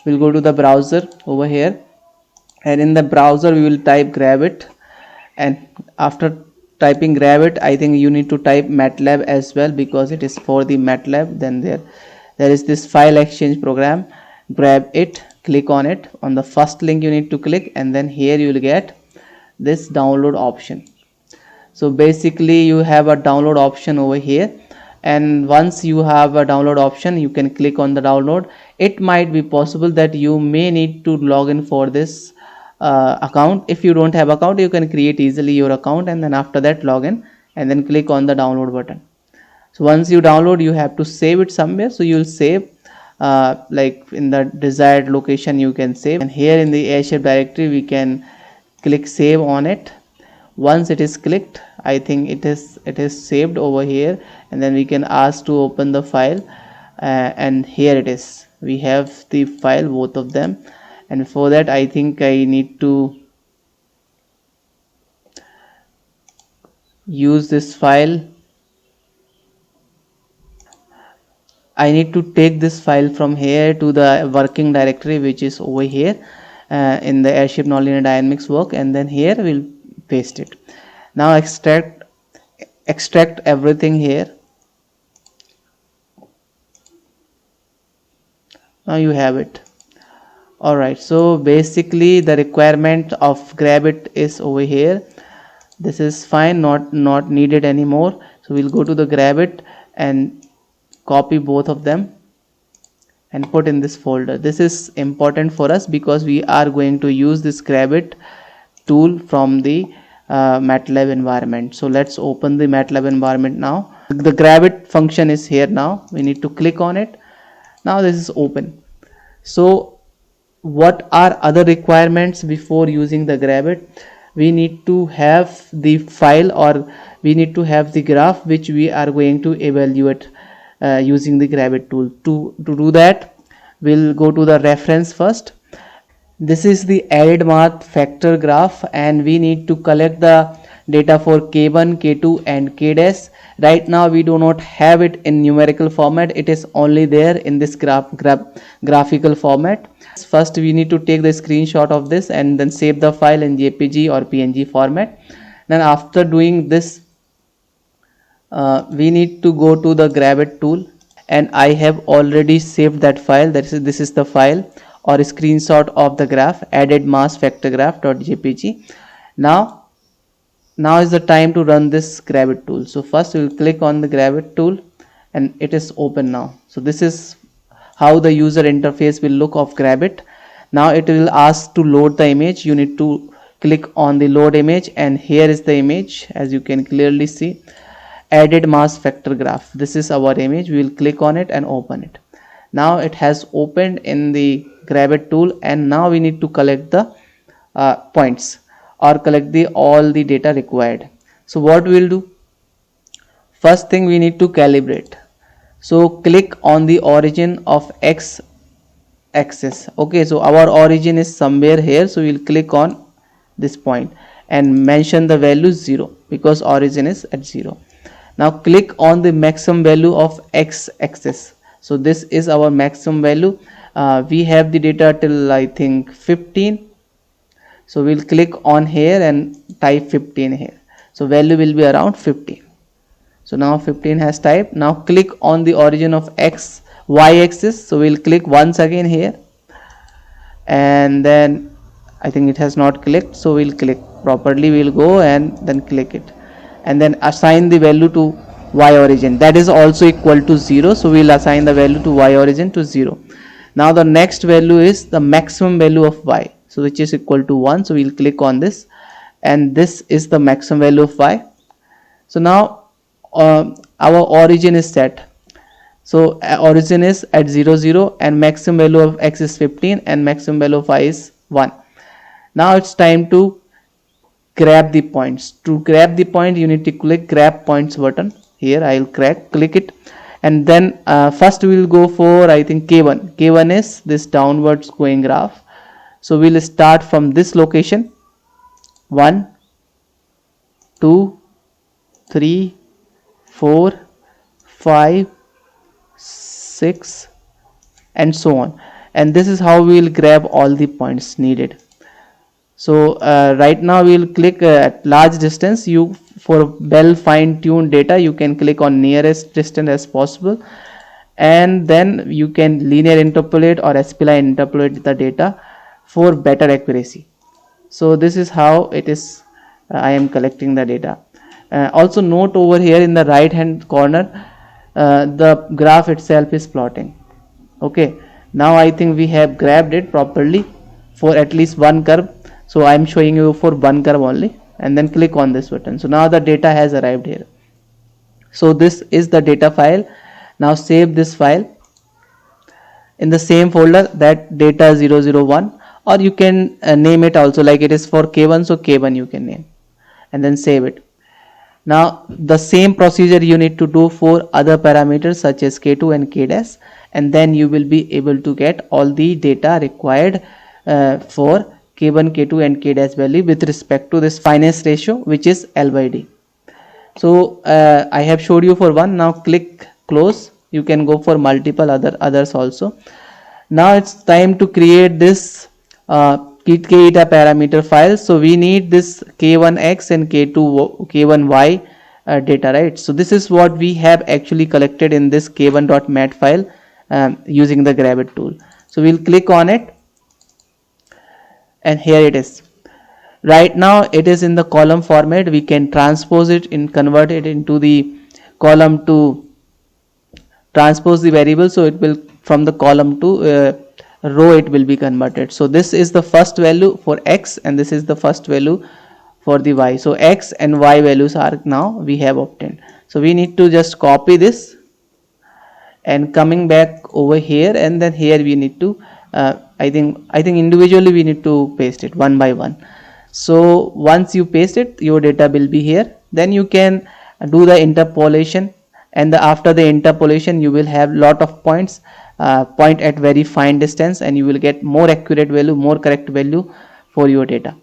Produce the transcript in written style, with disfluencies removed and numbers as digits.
we'll go to the browser over here, and in the browser we will type Grabit, and after typing Grabit, I think you need to type Matlab as well, because it is for the Matlab. Then there is this file exchange program. Grab it, click on it. On the first link you need to click, and then here you will get this download option. So basically you have a download option over here, and once you have a download option, you can click on the download. It might be possible that you may need to log in for this account. If you don't have account, you can create easily your account, and then after that log in and then click on the download button. So once you download, you have to save it somewhere. So you will save like in the desired location you can save, and here in the Airship directory we can click save on it. Once it is clicked, I think it is saved over here, and then we can ask to open the file, and here it is. We have the file, both of them, and for that I think I need to use this file. I need to take this file from here to the working directory, which is over here in the Airship nonlinear dynamics work, and then here we'll paste it. Now extract everything here. Now you have it. Alright, so basically the requirement of Grabit is over here. This is fine, not needed anymore. So we'll go to the Grabit and copy both of them and put in this folder. This is important for us because we are going to use this Grabit tool from the Matlab environment. So let's open the Matlab environment now. The Grabit function is here now. We need to click on it. Now this is open. So what are other requirements before using the Grabit? We need to have the file, or we need to have the graph which we are going to evaluate using the Grabit tool. To do that, we'll go to the reference first. This is the added math factor graph, and we need to collect the data for K1, K2 and K dash. Right now we do not have it in numerical format. It is only there in this graphical format. First we need to take the screenshot of this and then save the file in JPG or PNG format. Then after doing this, we need to go to the Grabit tool, and I have already saved that file. This is the file or a screenshot of the graph, added mass factor graph.jpg. Now is the time to run this Grabit tool. So first we will click on the Grabit tool, and it is open now. So this is how the user interface will look of Grabit. Now it will ask to load the image. You need to click on the load image, and here is the image, as you can clearly see, added mass factor graph. This is our image. We will click on it and open it. Now it has opened in the Grabit tool, and now we need to collect the points, or collect all the data required. So what we will do? First thing, we need to calibrate. So click on the origin of x axis. Okay, so our origin is somewhere here, so we will click on this point and mention the value 0 because origin is at 0. Now click on the maximum value of x axis. So this is our maximum value. We have the data till I think 15. So we'll click on here and type 15 here. So value will be around 15. So now 15 has typed. Now click on the origin of y axis. So we'll click once again here, and then I think it has not clicked. So we'll click properly. We'll go and then click it, and then assign the value to y origin. That is also equal to 0. So we'll assign the value to y origin to 0. Now the next value is the maximum value of y, so which is equal to 1. So we'll click on this, and this is the maximum value of y. So now our origin is set. So origin is at 0 0, and maximum value of x is 15 and maximum value of y is 1. Now it's time to grab the points. To grab the point, you need to click grab points button. Here I'll click it, and then first we will go for I think K1. K1 is this downwards going graph. So we'll start from this location. 1 2 3 4 5 6 and so on, and this is how we will grab all the points needed. So right now we will click at large distance. You, for well fine-tuned data, you can click on nearest distance as possible, and then you can linear interpolate or spline interpolate the data for better accuracy. So this is how it is. I am collecting the data. Also note over here in the right hand corner, the graph itself is plotting. Okay, now I think we have grabbed it properly for at least one curve. So I am showing you for one curve only, and then click on this button. So now the data has arrived here. So this is the data file. Now save this file in the same folder, that data 001, or you can name it also, like it is for K1, so K1 you can name, and then save it. Now the same procedure you need to do for other parameters such as K2 and K dash, and then you will be able to get all the data required for K1, K2 and K dash value with respect to this fineness ratio, which is L by D. So I have showed you for one. Now click close. You can go for multiple others also. Now it's time to create this K-eta parameter file. So we need this K1x and K1y data, right? So this is what we have actually collected in this k1.mat file using the Grabit tool. So we'll click on it, and here it is. Right now it is in the column format. We can transpose it and convert it into the column to transpose the variable, so it will from the column to row it will be converted. So this is the first value for x, and this is the first value for the y. So x and y values are now we have obtained. So we need to just copy this and coming back over here, and then here we need to I think individually we need to paste it one by one. So once you paste it, your data will be here. Then you can do the interpolation, and after the interpolation you will have lot of points point at very fine distance, and you will get more accurate value, more correct value for your data.